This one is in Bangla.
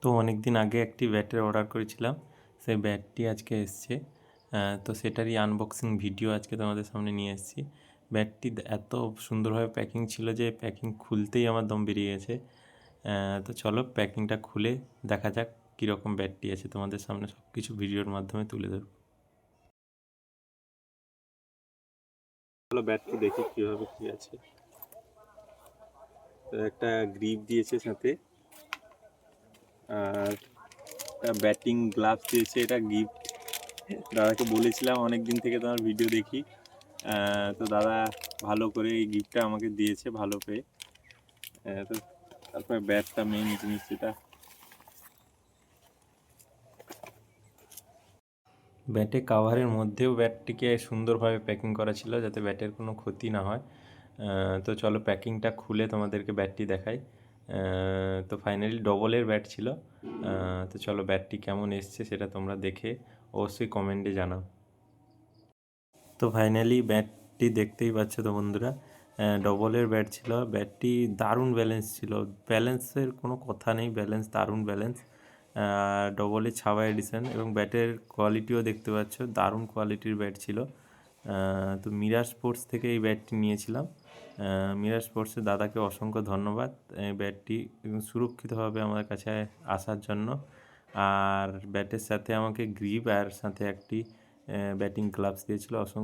তো অনেক দিন আগে একটি ব্যাটের অর্ডার করেছিলাম, সেই ব্যাটটি আজকে এসছে। তো সেটারই আনবক্সিং ভিডিও আজকে তোমাদের সামনে নিয়ে এসেছি। ব্যাটটি এত সুন্দরভাবে প্যাকিং ছিল যে প্যাকিং খুলতেই আমার দম বেরিয়ে গেছে। তো চলো প্যাকিংটা খুলে দেখা যাক কীরকম ব্যাটটি আছে, তোমাদের সামনে সব কিছু ভিডিওর মাধ্যমে তুলে দেবো। চলো ব্যাটটি দেখি কীভাবে কী আছে। তো একটা গ্রিপ দিয়েছে সাথে, আর ব্যাটিং গ্লাভস দিয়েছে। এটা গিফট, দাদাকে বলেছিলাম অনেক দিন থেকে তোমার ভিডিও দেখি। তো দাদা ভালো করে এই গিফটটা আমাকে দিয়েছে ভালো পেয়ে। তো তারপরে ব্যাটটা মেইন জিনিস, যেটা ব্যাটে কাভারের মধ্যেও ব্যাটটিকে সুন্দরভাবে প্যাকিং করা ছিল যাতে ব্যাটের কোনো ক্ষতি না হয়। তো চলো প্যাকিংটা খুলে তোমাদেরকে ব্যাটটি দেখাই। তো ফাইনালি ডবলের ব্যাট ছিল। তো চলো ব্যাটটি কেমন এসছে সেটা তোমরা দেখে অবশ্যই কমেন্টে জানাও। তো ফাইনালি ব্যাটটি দেখতেই পাচ্ছ তো বন্ধুরা, ডবলের ব্যাট ছিল। ব্যাটটি দারুণ ব্যালেন্স ছিল, ব্যালেন্সের কোনো কথা নেই, ব্যালেন্স দারুণ ব্যালেন্স। ডবলের ছাওয়া এডিশন, এবং ব্যাটের কোয়ালিটিও দেখতে পাচ্ছ দারুণ কোয়ালিটির ব্যাট ছিল। তো মিরাজ স্পোর্টস থেকে এই ব্যাটটি নিয়েছিলাম। মিরাজ স্পোর্টসের দাদাকে অসংখ্য ধন্যবাদ এই ব্যাটটি সুরক্ষিতভাবে আমার কাছে আসার জন্য। আর ব্যাটের সাথে আমাকে গ্রিপ আর সাথে একটি ব্যাটিং গ্লাভস দিয়েছিল। অসংখ্য